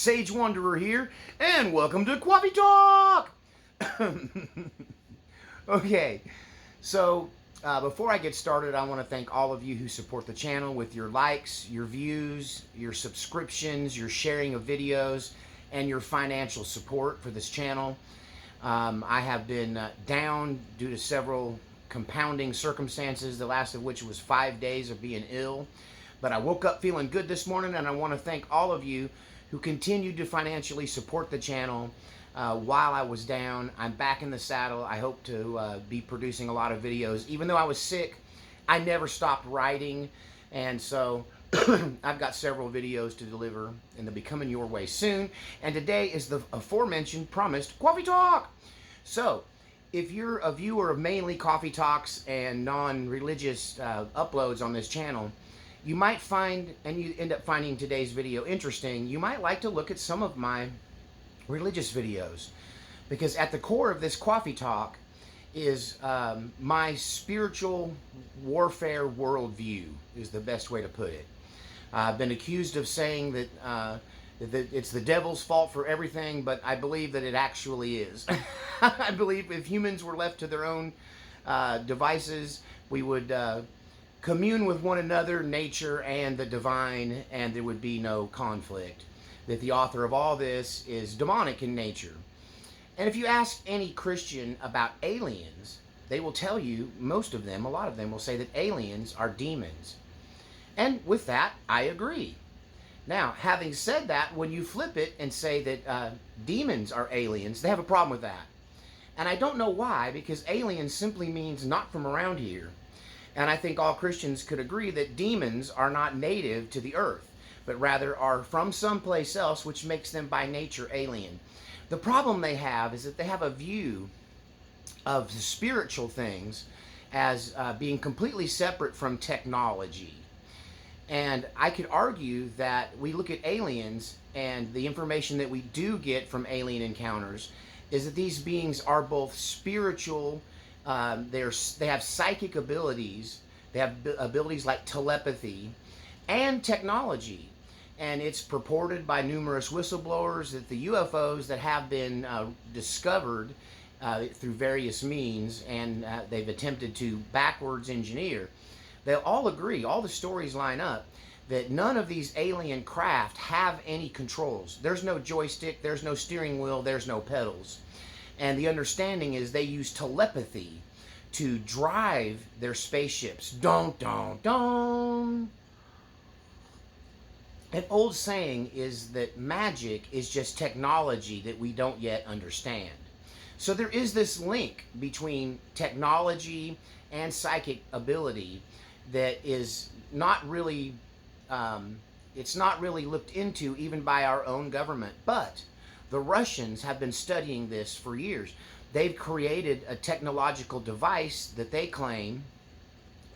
Sage Wanderer here, and welcome to Coffee Talk! Okay, so before I get started, I want to thank all of you who support the channel with your likes, your views, your subscriptions, your sharing of videos, and your financial support for this channel. I have been down due to several compounding circumstances, the last of which was 5 days of being ill. But I woke up feeling good this morning, and I want to thank all of you who continued to financially support the channel while I was down. I'm back in the saddle. I hope to be producing a lot of videos. Even though I was sick, I never stopped writing, and so I've got several videos to deliver, and they'll be coming your way soon. And today is the aforementioned promised Coffee Talk. So if you're a viewer of mainly Coffee Talks and non-religious uploads on this channel, you might find, and you end up finding today's video interesting, you might like to look at some of my religious videos. Because at the core of this Coffee Talk is my spiritual warfare worldview, is the best way to put it. I've been accused of saying that it's the devil's fault for everything, but I believe that it actually is. I believe if humans were left to their own devices, we would commune with one another, nature, and the divine, and there would be no conflict. That the author of all this is demonic in nature. And if you ask any Christian about aliens, they will tell you, most of them, a lot of them will say that aliens are demons. And with that, I agree. Now, having said that, when you flip it and say that demons are aliens, they have a problem with that. And I don't know why, because alien simply means not from around here. And I think all Christians could agree that demons are not native to the earth, but rather are from someplace else, which makes them by nature alien. The problem they have is that they have a view of the spiritual things as being completely separate from technology. And I could argue that we look at aliens, and the information that we do get from alien encounters is that these beings are both spiritual. They have psychic abilities. They have abilities like telepathy and technology. And it's purported by numerous whistleblowers that the UFOs that have been discovered through various means, and they've attempted to backwards engineer, they'll all agree, all the stories line up, that none of these alien craft have any controls. There's no joystick, there's no steering wheel, there's no pedals. And the understanding is they use telepathy to drive their spaceships. Dun, dun, dun. An old saying is that magic is just technology that we don't yet understand. So there is this link between technology and psychic ability that is not really, it's not really looked into even by our own government. But the Russians have been studying this for years. They've created a technological device that they claim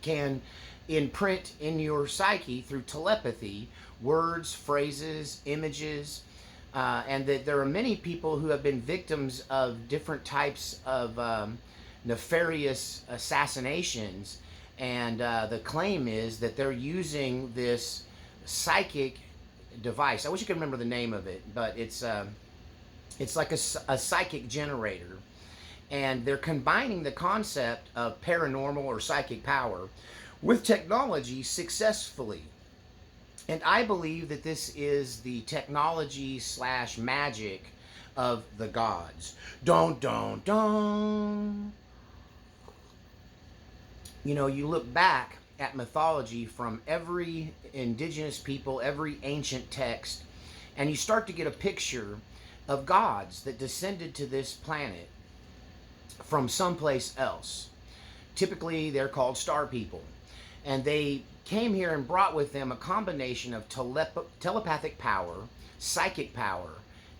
can imprint in your psyche through telepathy words, phrases, images, and that there are many people who have been victims of different types of nefarious assassinations. And the claim is that they're using this psychic device. I wish I could remember the name of it, but it's like a psychic generator. And they're combining the concept of paranormal or psychic power with technology successfully. And I believe that this is the technology / magic of the gods. Dun, dun, dun. You know, you look back at mythology from every indigenous people, every ancient text, and you start to get a picture of gods that descended to this planet from someplace else. Typically, they're called star people. And they came here and brought with them a combination of telepathic power, psychic power,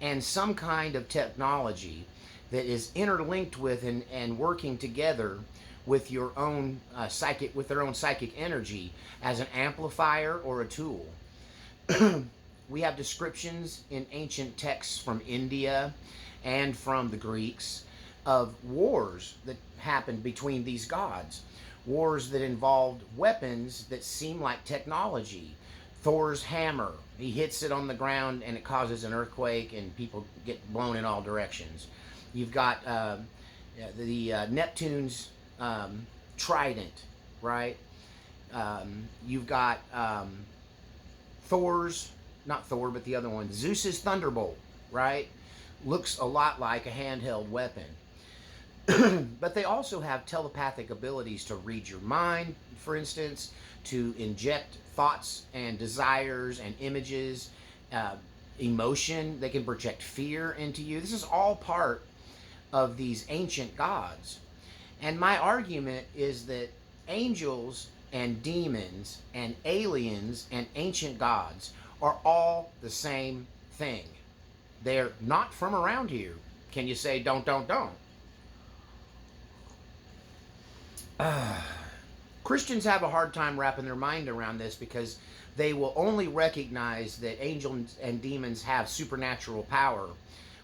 and some kind of technology that is interlinked with and working together with your own with their own psychic energy as an amplifier or a tool. We have descriptions in ancient texts from India and from the Greeks of wars that happened between these gods. Wars that involved weapons that seem like technology. Thor's hammer, he hits it on the ground and it causes an earthquake and people get blown in all directions. You've got the Neptune's trident, right? You've got Thor's, not Thor, but the other one, Zeus's thunderbolt, right? Looks a lot like a handheld weapon. But they also have telepathic abilities to read your mind, for instance, to inject thoughts and desires and images, emotion. They can project fear into you. This is all part of these ancient gods. And my argument is that angels and demons and aliens and ancient gods are all the same thing. They're not from around here. Can you say don't? Christians have a hard time wrapping their mind around this because they will only recognize that angels and demons have supernatural power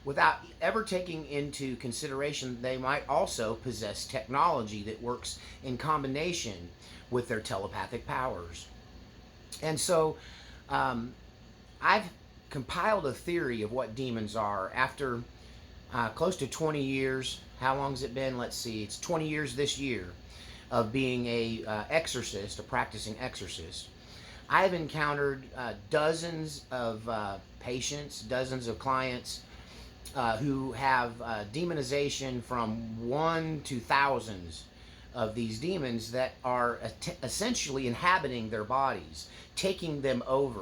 without ever taking into consideration they might also possess technology that works in combination with their telepathic powers. And so I've compiled a theory of what demons are after close to 20 years. How long has it been? Let's see. It's 20 years this year of being a exorcist, a practicing exorcist. I've encountered dozens of patients, dozens of clients who have demonization from 1 to thousands of these demons that are essentially inhabiting their bodies, taking them over.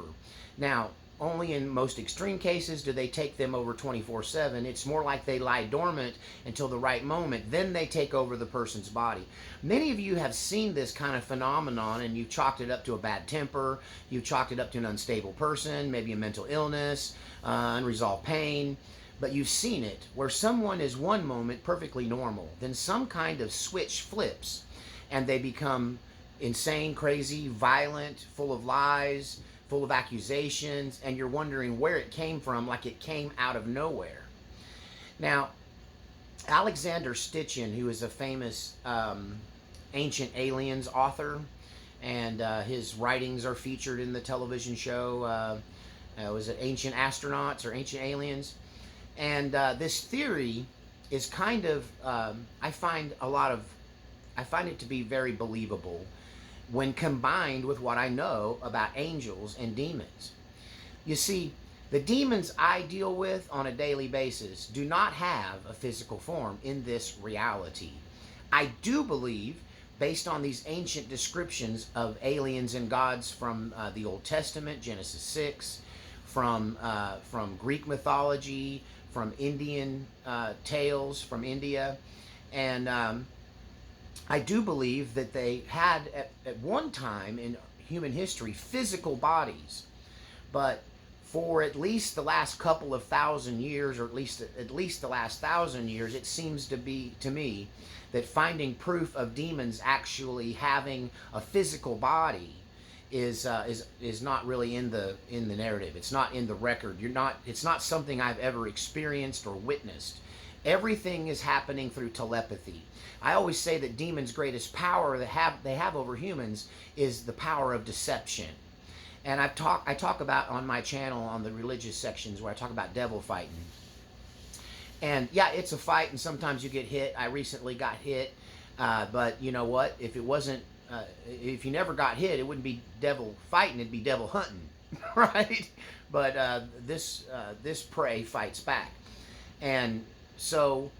Now, only in most extreme cases do they take them over 24/7. It's more like they lie dormant until the right moment. Then they take over the person's body. Many of you have seen this kind of phenomenon and you've chalked it up to a bad temper. You've chalked it up to an unstable person, maybe a mental illness, unresolved pain. But you've seen it where someone is one moment perfectly normal. Then some kind of switch flips and they become insane, crazy, violent, full of lies, full of accusations, and you're wondering where it came from, like it came out of nowhere. Now, Alexander Sitchin, who is a famous Ancient Aliens author, and his writings are featured in the television show, was it Ancient Astronauts or Ancient Aliens? And this theory is kind of, I find it to be very believable when combined with what I know about angels and demons. You see, the demons I deal with on a daily basis do not have a physical form in this reality. I do believe, based on these ancient descriptions of aliens and gods from the Old Testament, Genesis 6, from Greek mythology, from Indian tales from India, and I do believe that they had at one time in human history physical bodies, but for at least the last couple of thousand years, or at least the last 1,000 years, it seems to me that finding proof of demons actually having a physical body is not really in the narrative. It's not in the record. It's not something I've ever experienced or witnessed. Everything is happening through telepathy. I always say that demons' greatest power they have over humans is the power of deception. And I talk about on my channel on the religious sections where I talk about devil fighting. And yeah, it's a fight, and sometimes you get hit. I recently got hit, but you know what? If you never got hit, it wouldn't be devil fighting; it'd be devil hunting, right? But this prey fights back, and so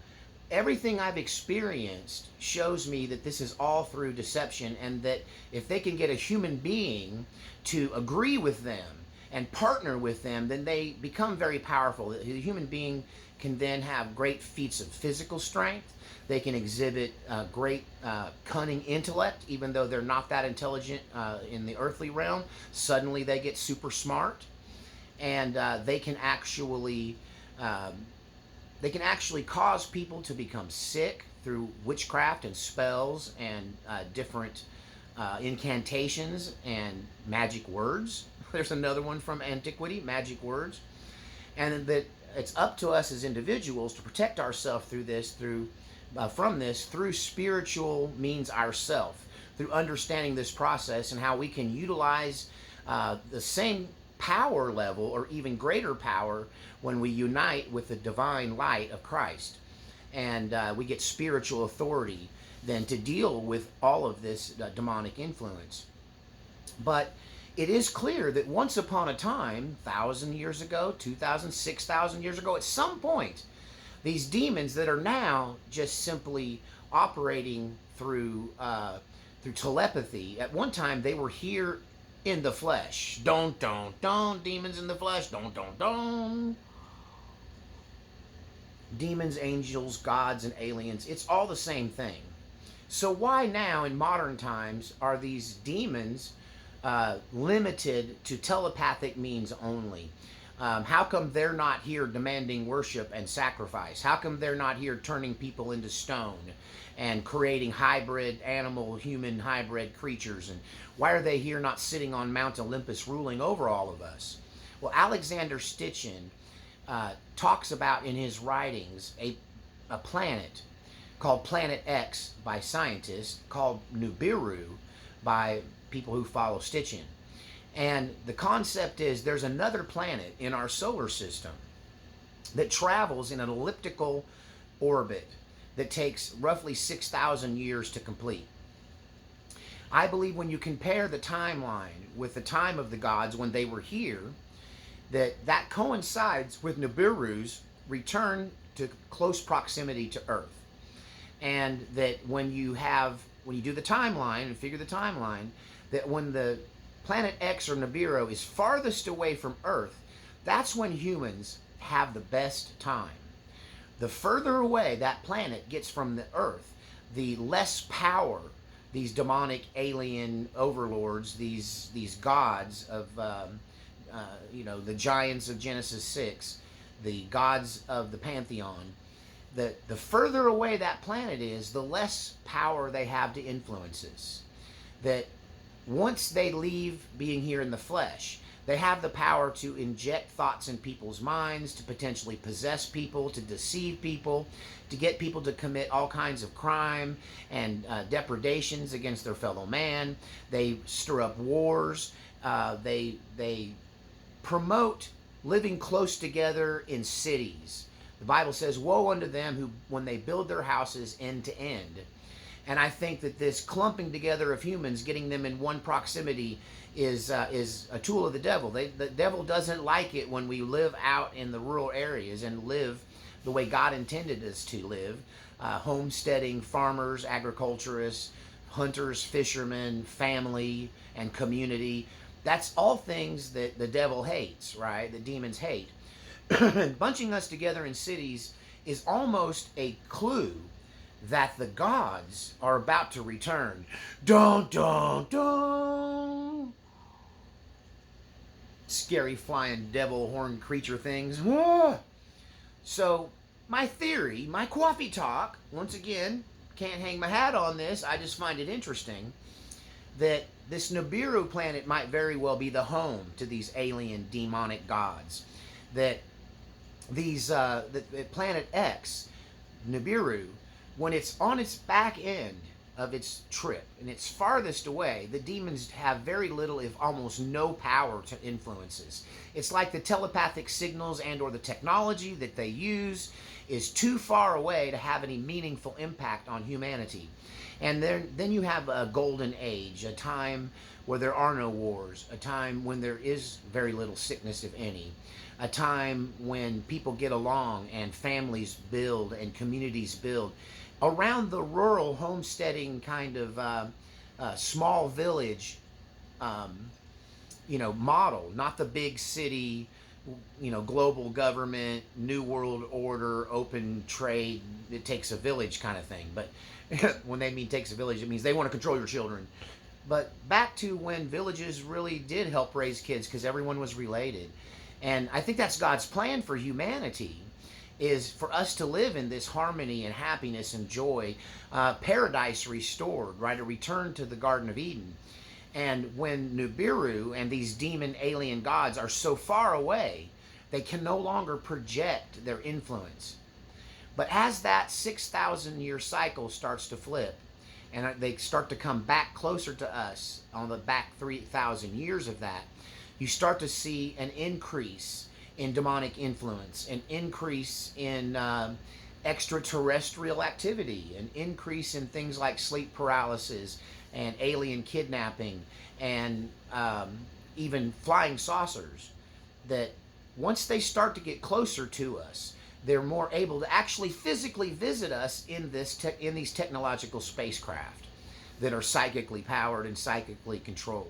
everything I've experienced shows me that this is all through deception, and that if they can get a human being to agree with them and partner with them, then they become very powerful. The human being can then have great feats of physical strength. They can exhibit great cunning intellect, even though they're not that intelligent in the earthly realm. Suddenly they get super smart, and they can actually cause people to become sick through witchcraft and spells and different incantations and magic words. There's another one from antiquity, magic words. And that it's up to us as individuals to protect ourselves from this through spiritual means ourselves, through understanding this process and how we can utilize The same power level, or even greater power, when we unite with the divine light of Christ. And we get spiritual authority then to deal with all of this demonic influence. But it is clear that once upon a time, 1,000 years ago, 2,000, 6,000 years ago, at some point, these demons that are now just simply operating through telepathy, at one time they were here in the flesh. Don't, demons in the flesh. Don't. Demons, angels, gods, and aliens, it's all the same thing. So why now in modern times are these demons limited to telepathic means only? How come they're not here demanding worship and sacrifice? How come they're not here turning people into stone and creating hybrid animal-human hybrid creatures? And why are they here not sitting on Mount Olympus ruling over all of us? Well, Alexander Sitchin talks about in his writings a planet called Planet X by scientists, called Nibiru by people who follow Sitchin. And the concept is there's another planet in our solar system that travels in an elliptical orbit that takes roughly 6,000 years to complete. I believe when you compare the timeline with the time of the gods when they were here, that coincides with Nibiru's return to close proximity to Earth. And that when you do the timeline and figure the timeline, that when the Planet X or Nibiru is farthest away from Earth, that's when humans have the best time. The further away that planet gets from the Earth, the less power these demonic alien overlords, these gods of the giants of Genesis 6, the gods of the pantheon, the further away that planet is, the less power they have to influence us. That once they leave being here in the flesh, they have the power to inject thoughts in people's minds, to potentially possess people, to deceive people, to get people to commit all kinds of crime and depredations against their fellow man. They stir up wars. They promote living close together in cities. The Bible says, woe unto them who, when they build their houses end to end. And I think that this clumping together of humans, getting them in one proximity, is a tool of the devil. The devil doesn't like it when we live out in the rural areas and live the way God intended us to live. Homesteading, farmers, agriculturists, hunters, fishermen, family, and community. That's all things that the devil hates, right? The demons hate. And bunching us together in cities is almost a clue that the gods are about to return. Dun, dun, dun. Scary flying devil horn creature things. Whoa. So my theory, my coffee talk, once again, can't hang my hat on this, I just find it interesting, that this Nibiru planet might very well be the home to these alien demonic gods. That these Planet X, Nibiru, when it's on its back end of its trip and it's farthest away, the demons have very little, if almost no power to influences. It's like the telepathic signals and or the technology that they use is too far away to have any meaningful impact on humanity. And then you have a golden age, a time where there are no wars, a time when there is very little sickness, if any, a time when people get along and families build and communities build around the rural homesteading kind of small village model, not the big city, global government, new world order, open trade, it takes a village kind of thing. But when they mean takes a village, it means they want to control your children. But back to when villages really did help raise kids because everyone was related. And I think that's God's plan for humanity, is for us to live in this harmony and happiness and joy, paradise restored, right? A return to the Garden of Eden. And when Nibiru and these demon alien gods are so far away, they can no longer project their influence. But as that 6,000 year cycle starts to flip, and they start to come back closer to us on the back 3,000 years of that, you start to see an increase in demonic influence, an increase in extraterrestrial activity, an increase in things like sleep paralysis and alien kidnapping and even flying saucers, that once they start to get closer to us, they're more able to actually physically visit us in these technological spacecraft that are psychically powered and psychically controlled.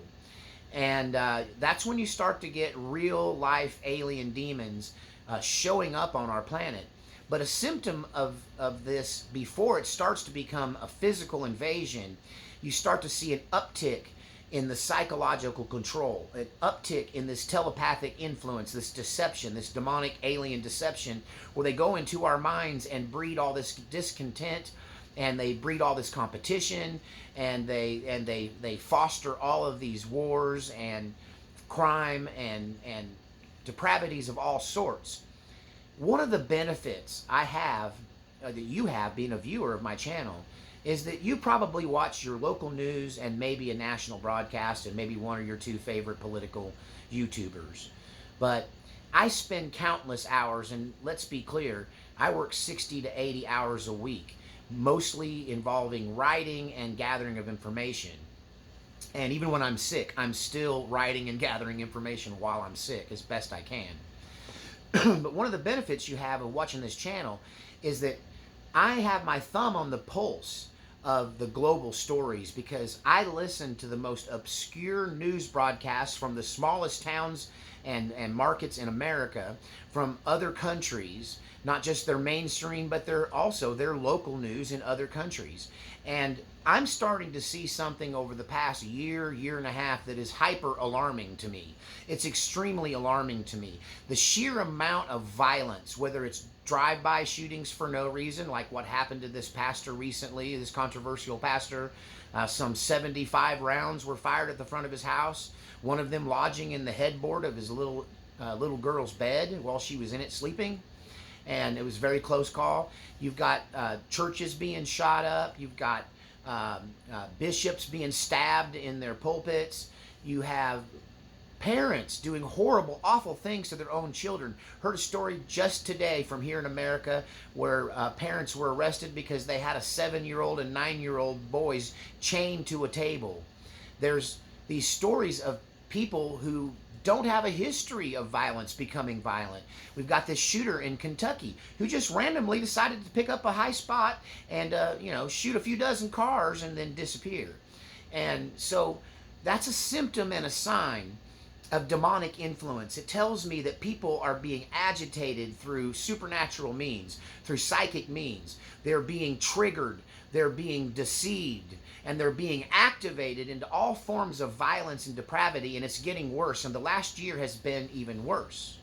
And that's when you start to get real life alien demons showing up on our planet. But a symptom of this, before it starts to become a physical invasion, you start to see an uptick in the psychological control, an uptick in this telepathic influence, this deception, this demonic alien deception, where they go into our minds and breed all this discontent, and they breed all this competition, and they foster all of these wars and crime and depravities of all sorts. One of the benefits I have, that you have being a viewer of my channel, is that you probably watch your local news and maybe a national broadcast and maybe one or your two favorite political YouTubers. But I spend countless hours, and let's be clear, I work 60 to 80 hours a week, mostly involving writing and gathering of information. And even when I'm sick, I'm still writing and gathering information while I'm sick as best I can. But one of the benefits you have of watching this channel is that I have my thumb on the pulse of the global stories, because I listen to the most obscure news broadcasts from the smallest towns and markets in America, from other countries, not just their mainstream, but also their local news in other countries. And I'm starting to see something over the past year and a half that is hyper alarming to me. It's extremely alarming to me. The sheer amount of violence, whether it's drive-by shootings for no reason, like what happened to this pastor recently, this controversial pastor. Some 75 rounds were fired at the front of his house, one of them lodging in the headboard of his little girl's bed while she was in it sleeping. And it was a very close call. You've got churches being shot up. You've got bishops being stabbed in their pulpits. You have parents doing horrible, awful things to their own children. Heard a story just today from here in America where parents were arrested because they had a 7-year-old and 9-year-old boys chained to a table. There's these stories of people who don't have a history of violence becoming violent. We've got this shooter in Kentucky who just randomly decided to pick up a high spot and shoot a few dozen cars and then disappear. And so that's a symptom and a sign of demonic influence. It tells me that people are being agitated through supernatural means, through psychic means. They're being triggered, they're being deceived, and they're being activated into all forms of violence and depravity, and it's getting worse, and the last year has been even worse.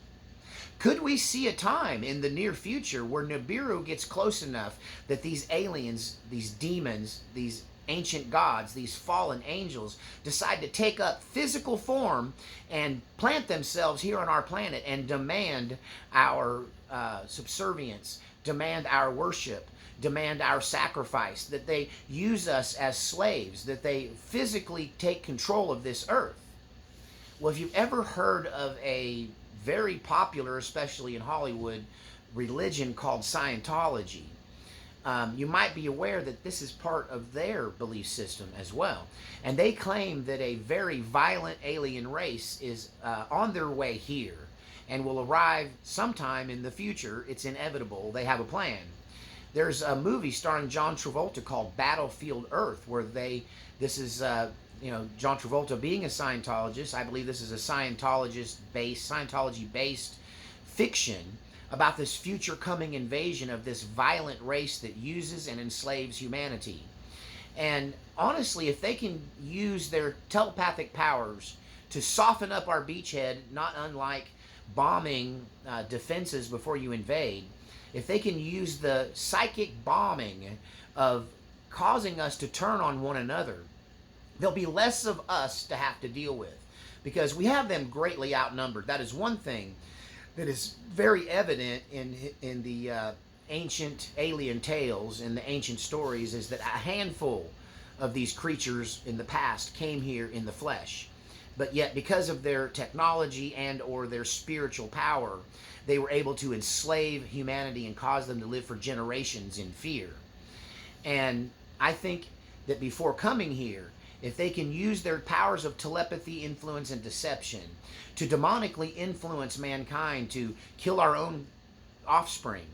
Could we see a time in the near future where Nibiru gets close enough that these aliens, these demons, these ancient gods, these fallen angels, decide to take up physical form and plant themselves here on our planet and demand our subservience, demand our worship, demand our sacrifice, that they use us as slaves, that they physically take control of this earth? Well, if you've ever heard of a very popular, especially in Hollywood, religion called Scientology, you might be aware that this is part of their belief system as well. And they claim that a very violent alien race is on their way here and will arrive sometime in the future. It's inevitable. They have a plan. There's a movie starring John Travolta called Battlefield Earth, where this is John Travolta being a Scientologist. I believe this is a Scientology-based fiction about this future coming invasion of this violent race that uses and enslaves humanity. And honestly, if they can use their telepathic powers to soften up our beachhead, not unlike bombing defenses before you invade, if they can use the psychic bombing of causing us to turn on one another, there'll be less of us to have to deal with, because we have them greatly outnumbered. That is one thing that is very evident in the ancient alien tales, in the ancient stories, is that a handful of these creatures in the past came here in the flesh. But yet, because of their technology and or their spiritual power, they were able to enslave humanity and cause them to live for generations in fear. And I think that before coming here, if they can use their powers of telepathy, influence, and deception to demonically influence mankind to kill our own offspring,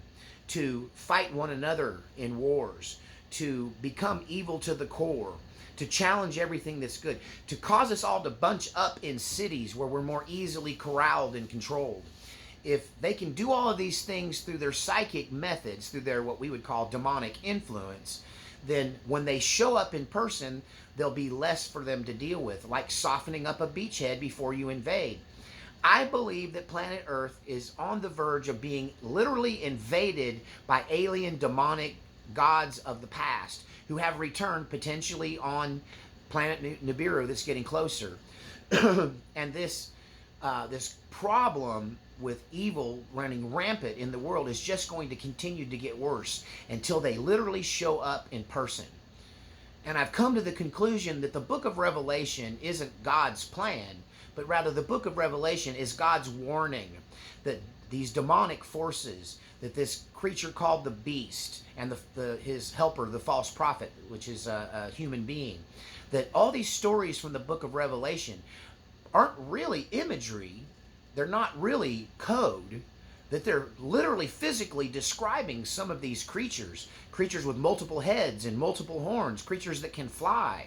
to fight one another in wars, to become evil to the core, to challenge everything that's good, to cause us all to bunch up in cities where we're more easily corralled and controlled. If they can do all of these things through their psychic methods, through their what we would call demonic influence, then when they show up in person, there'll be less for them to deal with, like softening up a beachhead before you invade. I believe that planet Earth is on the verge of being literally invaded by alien demonic gods of the past who have returned potentially on planet Nibiru that's getting closer. And this problem with evil running rampant in the world is just going to continue to get worse until they literally show up in person. And I've come to the conclusion that the book of Revelation isn't God's plan, but rather the book of Revelation is God's warning that these demonic forces, that this creature called the beast and his helper, the false prophet, which is a human being, that all these stories from the book of Revelation aren't really imagery, they're not really code, that they're literally physically describing some of these creatures with multiple heads and multiple horns, creatures that can fly.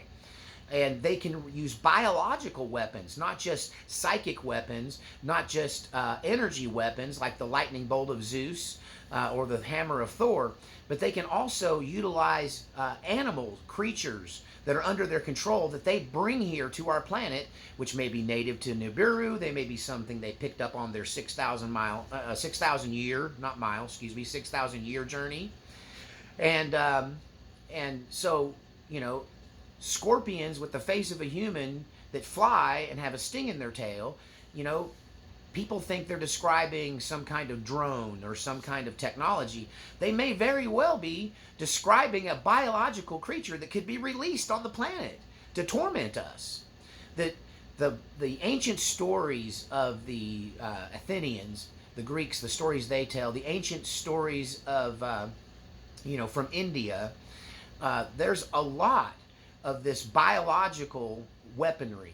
And they can use biological weapons, not just psychic weapons, not just energy weapons like the lightning bolt of Zeus or the hammer of Thor, but they can also utilize animals, creatures that are under their control that they bring here to our planet, which may be native to Nibiru. They may be something they picked up on their 6,000 year journey. And so, scorpions with the face of a human that fly and have a sting in their tail, people think they're describing some kind of drone or some kind of technology. They may very well be describing a biological creature that could be released on the planet to torment us. That the ancient stories of the Athenians, the Greeks, the stories they tell, the ancient stories of, from India, there's a lot of this biological weaponry.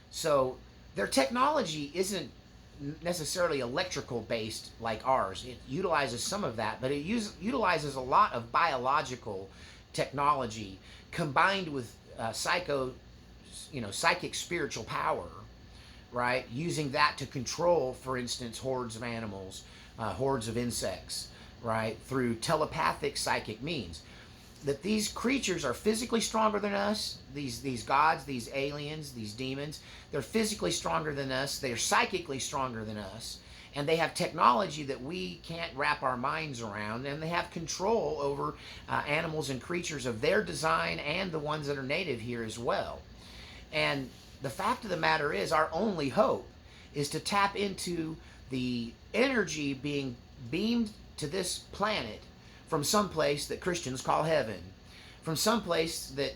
So their technology isn't necessarily electrical based like ours. It utilizes some of that, but it utilizes a lot of biological technology combined with psychic spiritual power, right? Using that to control, for instance, hordes of animals, hordes of insects, right? Through telepathic psychic means. That these creatures are physically stronger than us, these gods, these aliens, these demons, they're physically stronger than us, they're psychically stronger than us, and they have technology that we can't wrap our minds around, and they have control over animals and creatures of their design and the ones that are native here as well. And the fact of the matter is, our only hope is to tap into the energy being beamed to this planet from some place that Christians call heaven, from some place that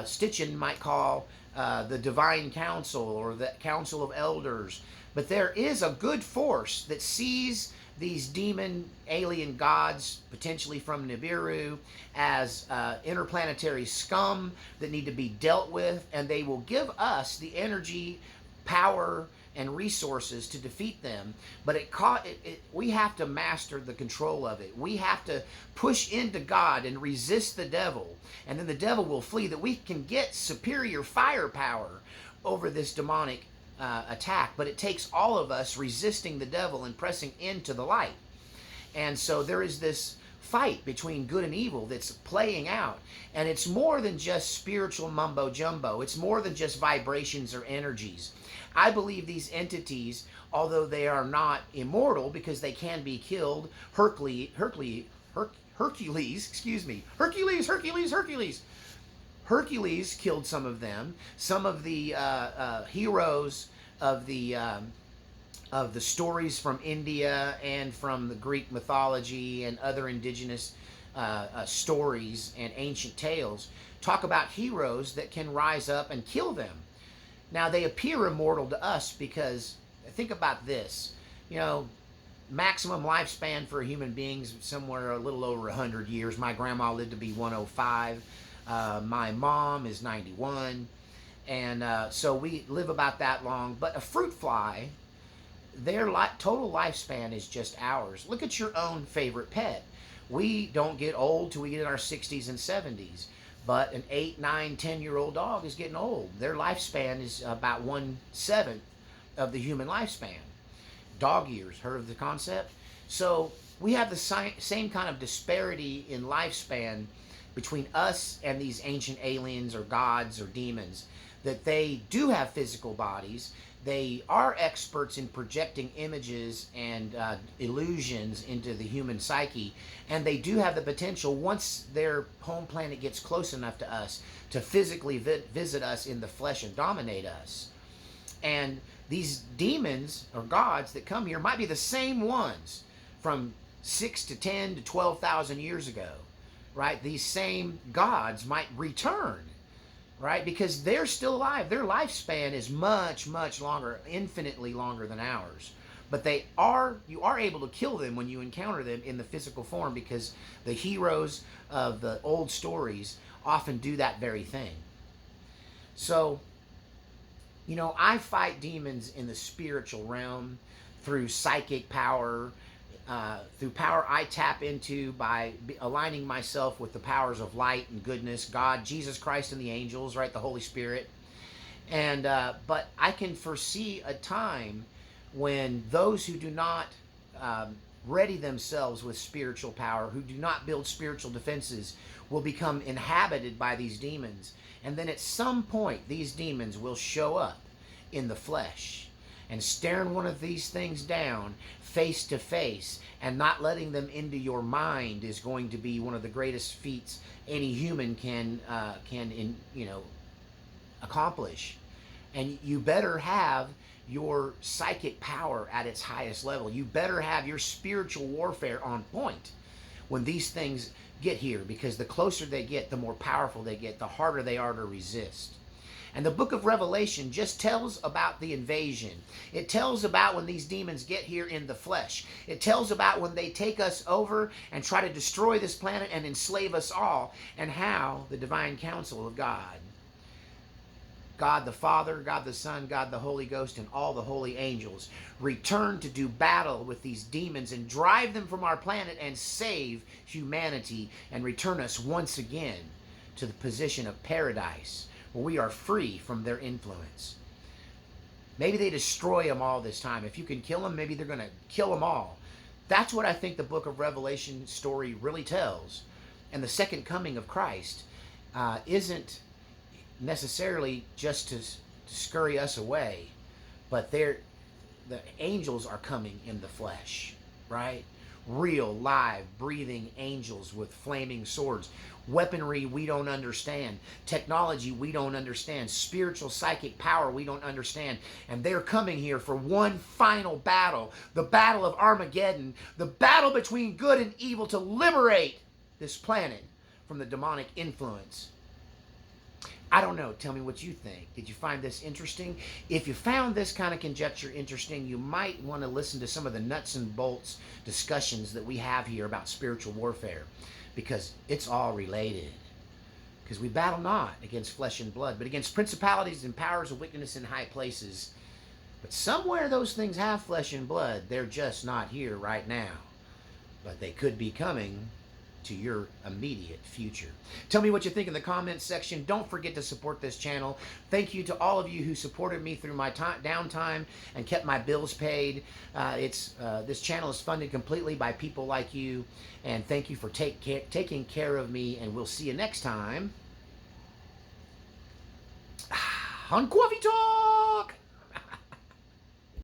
Stitchin might call the Divine Council or the Council of Elders. But there is a good force that sees these demon alien gods, potentially from Nibiru, as interplanetary scum that need to be dealt with, and they will give us the energy, power, and resources to defeat them. But we have to master the control of it. We have to push into God and resist the devil, and then the devil will flee, that we can get superior firepower over this demonic attack. But it takes all of us resisting the devil and pressing into the light. And so there is this fight between good and evil that's playing out, and it's more than just spiritual mumbo jumbo. It's more than just vibrations or energies. I believe these entities, although they are not immortal because they can be killed, Hercules killed some of them. Some of the heroes of the stories from India and from the Greek mythology and other indigenous stories and ancient tales talk about heroes that can rise up and kill them. Now, they appear immortal to us because, think about this, you know, maximum lifespan for a human being is somewhere a little over 100 years. My grandma lived to be 105. My mom is 91. And so we live about that long. But a fruit fly, their total lifespan is just hours. Look at your own favorite pet. We don't get old till we get in our 60s and 70s. But an 8, 9, 10-year-old dog is getting old. Their lifespan is about 1/7 of the human lifespan. Dog years, heard of the concept? So we have the same kind of disparity in lifespan between us and these ancient aliens or gods or demons, that they do have physical bodies. They are experts in projecting images and illusions into the human psyche, and they do have the potential, once their home planet gets close enough to us, to physically visit us in the flesh and dominate us. And these demons or gods that come here might be the same ones from 6 to 10 to 12,000 years ago, right? These same gods might return, right? Because they're still alive. Their lifespan is much, much longer, infinitely longer than ours. But you are able to kill them when you encounter them in the physical form, because the heroes of the old stories often do that very thing. So, you know, I fight demons in the spiritual realm through psychic power, through power I tap into by aligning myself with the powers of light and goodness, God, Jesus Christ, and the angels, right, the Holy Spirit. And but I can foresee a time when those who do not ready themselves with spiritual power, who do not build spiritual defenses, will become inhabited by these demons. And then at some point, these demons will show up in the flesh. And staring one of these things down face to face and not letting them into your mind is going to be one of the greatest feats any human can accomplish. And you better have your psychic power at its highest level. You better have your spiritual warfare on point when these things get here, because the closer they get, the more powerful they get, the harder they are to resist. And the book of Revelation just tells about the invasion. It tells about when these demons get here in the flesh. It tells about when they take us over and try to destroy this planet and enslave us all, and how the divine counsel of God, God the Father, God the Son, God the Holy Ghost, and all the holy angels return to do battle with these demons and drive them from our planet and save humanity and return us once again to the position of paradise, where we are free from their influence. Maybe they destroy them all this time. If you can kill them, maybe they're going to kill them all. That's what I think the book of Revelation story really tells. And the second coming of Christ isn't necessarily just to scurry us away, but the angels are coming in the flesh, right? Real, live, breathing angels with flaming swords. Weaponry we don't understand. Technology we don't understand. Spiritual psychic power we don't understand. And they're coming here for one final battle. The battle of Armageddon. The battle between good and evil to liberate this planet from the demonic influence. I don't know. Tell me what you think. Did you find this interesting? If you found this kind of conjecture interesting, you might want to listen to some of the nuts and bolts discussions that we have here about spiritual warfare, because it's all related. Because we battle not against flesh and blood, but against principalities and powers of wickedness in high places. But somewhere those things have flesh and blood. They're just not here right now. But they could be coming to your immediate future. Tell me what you think in the comments section. Don't forget to support this channel. Thank you to all of you who supported me through my downtime and kept my bills paid. This channel is funded completely by people like you, and thank you for taking care of me, and we'll see you next time on Coffee Talk.